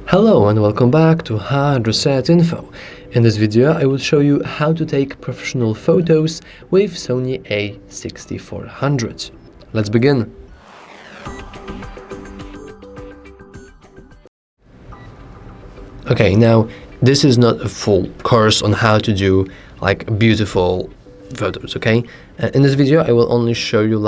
Hello and welcome back to HardReset.Info. In this video I will show you how to take professional photos with Sony A6400. Let's begin. Okay, now this is not a full course on how to do beautiful photos, okay? In this video I will only show you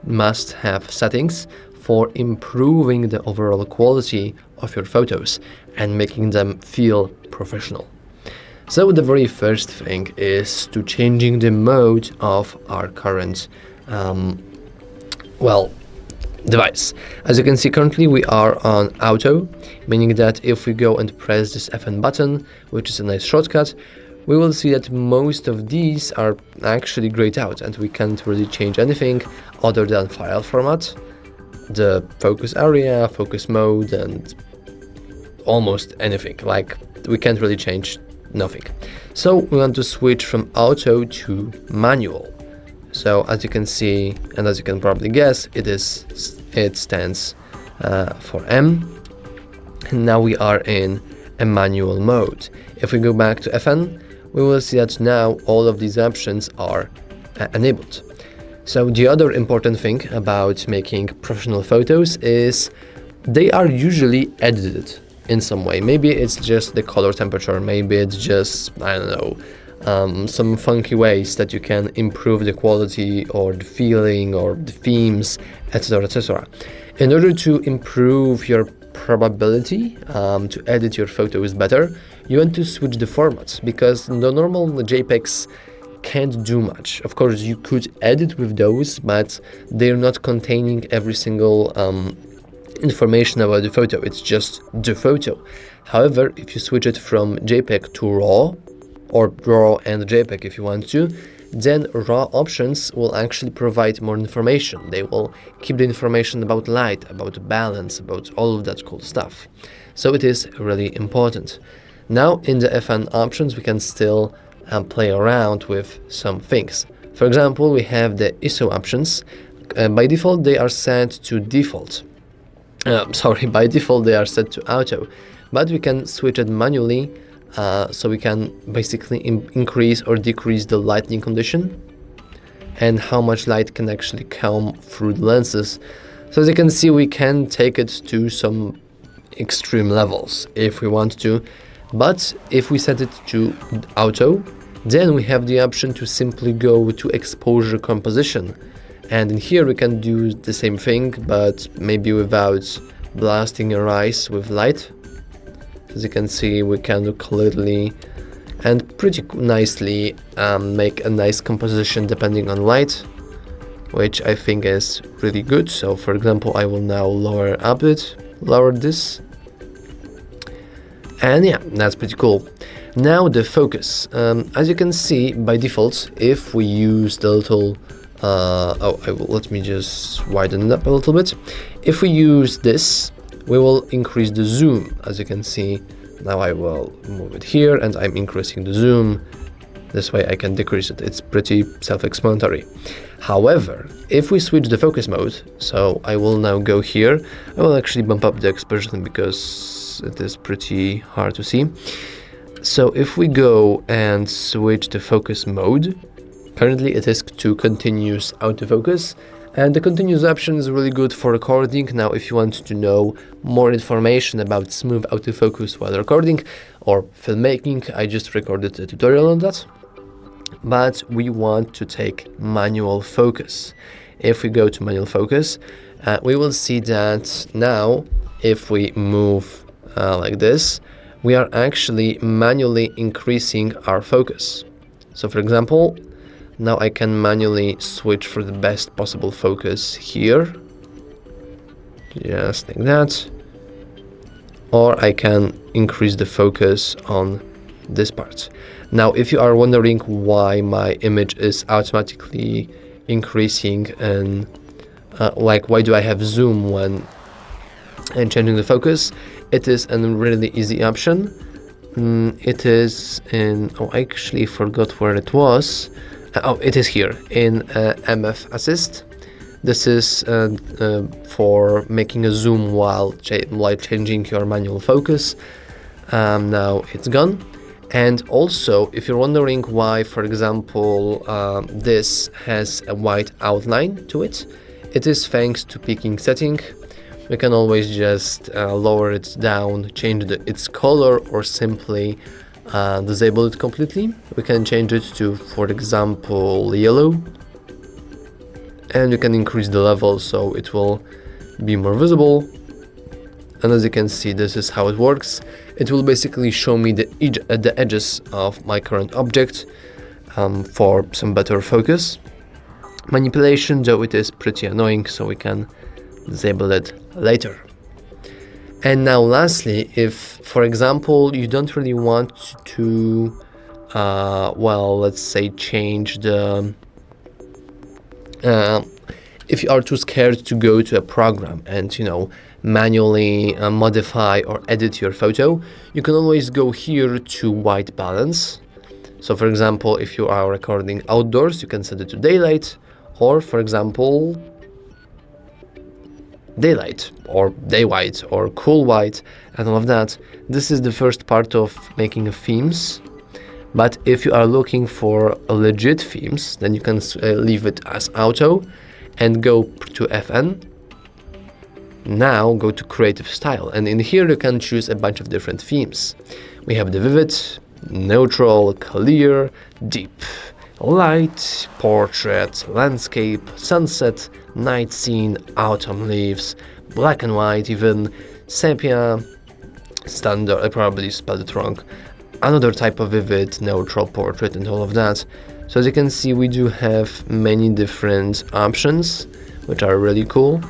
must-have settings for improving the overall quality of your photos and making them feel professional. So the very first thing is to changing the mode of our current device. As you can see, currently we are on auto, meaning that if we go and press this FN button, which is a nice shortcut, we will see that most of these are actually grayed out and we can't really change anything other than file format, the focus area, focus mode, and almost anything. We can't really change nothing. So we want to switch from auto to manual. So as you can see, and as you can probably guess, it stands for M. And now we are in a manual mode. If we go back to FN, we will see that now all of these options are enabled. So the other important thing about making professional photos is they are usually edited in some way. Maybe it's just the color temperature, maybe it's just, I don't know, some funky ways that you can improve the quality or the feeling or the themes, etc, etc. In order to improve your probability to edit your photos better, you want to switch the formats, because the normal JPEGs can't do much. Of course, you could edit with those, but they're not containing every single information about the photo. It's just the photo. However, if you switch it from JPEG to RAW, or RAW and JPEG if you want to, then RAW options will actually provide more information. They will keep the information about light, about balance, about all of that cool stuff. So it is really important. Now in the FN options we can still play around with some things. For example, we have the ISO options. By default they are set to default. By default they are set to auto, but we can switch it manually, so we can basically increase or decrease the lighting condition and how much light can actually come through the lenses. So as you can see, we can take it to some extreme levels if we want to, but if we set it to auto, then we have the option to simply go to exposure composition. And in here we can do the same thing, but maybe without blasting your eyes with light. As you can see, we can clearly and pretty nicely make a nice composition depending on light, which I think is really good. So for example, I will now lower this. And yeah, that's pretty cool. Now the focus. As you can see, by default, if we use the little let me just widen it up a little bit. If we use this, we will increase the zoom. As you can see, now I will move it here and I'm increasing the zoom. This way I can decrease it. It's pretty self-explanatory. However, if we switch the focus mode, so I will now go here, I will actually bump up the exposure because it is pretty hard to see. So if we go and switch the focus mode, currently it is to continuous autofocus, and the continuous option is really good for recording. Now if you want to know more information about smooth autofocus while recording or filmmaking, I just recorded a tutorial on that. But we want to take manual focus. If we go to manual focus, we will see that now if we move like this, we are actually manually increasing our focus. So for example, now I can manually switch for the best possible focus here, just like that, or I can increase the focus on this part. Now if you are wondering why my image is automatically increasing and why do I have zoom when I'm changing the focus, it is a really easy option. It is in, I actually forgot where it was. It is here in MF Assist. This is for making a zoom while changing your manual focus. Now it's gone. And also, if you're wondering why, for example, this has a white outline to it, it is thanks to peaking setting. We can always just lower it down, change its color, or simply disable it completely. We can change it to, for example, yellow, and we can increase the level so it will be more visible. And as you can see, this is how it works. It will basically show me the edges of my current object for some better focus. Manipulation, though, it is pretty annoying, so we can disable it later. And now lastly, if, for example, you don't really want to, well, let's say change the... if you are too scared to go to a program and, you know, manually modify or edit your photo, you can always go here to white balance. So for example, if you are recording outdoors, you can set it to daylight, or for example, daylight or day white or cool white and all of that. This is the first part of making themes. But if you are looking for legit themes, then you can leave it as auto and go to FN. Now go to creative style, and in here you can choose a bunch of different themes. We have the vivid, neutral, clear, deep, light, portrait, landscape, sunset, night scene, autumn leaves, black and white, even sepia, standard, I probably spelled it wrong, another type of vivid, neutral, portrait, and all of that. So as you can see, we do have many different options, which are really cool.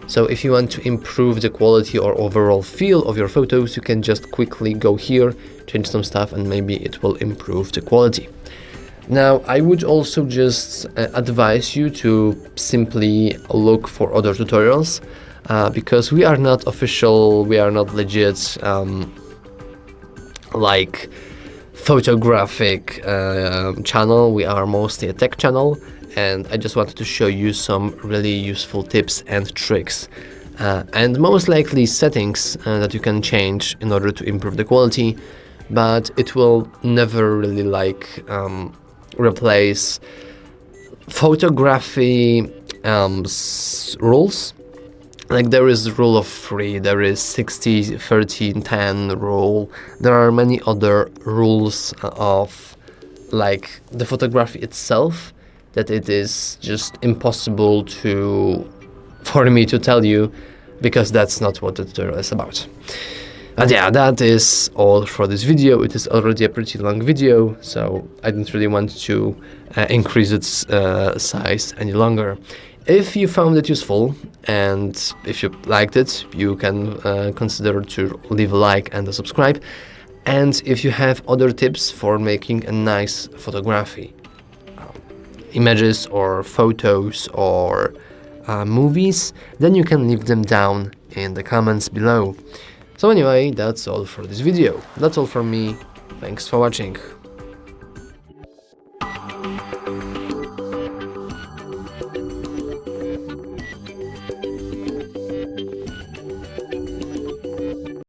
So if you want to improve the quality or overall feel of your photos, you can just quickly go here, change some stuff, and maybe it will improve the quality. Now, I would also just advise you to simply look for other tutorials, because we are not official, we are not legit, like photographic channel. We are mostly a tech channel, and I just wanted to show you some really useful tips and tricks, and most likely settings that you can change in order to improve the quality, but it will never really like replace photography rules. Like there is rule of 3, there is 60, 13, 10 rule. There are many other rules of like the photography itself that it is just impossible for me to tell you, because that's not what the tutorial is about. And yeah, that is all for this video. It is already a pretty long video, so I didn't really want to increase its size any longer. If you found it useful and if you liked it, you can consider to leave a like and a subscribe. And if you have other tips for making a nice photography, images or photos or movies, then you can leave them down in the comments below. So anyway, that's all for this video. That's all from me. Thanks for watching.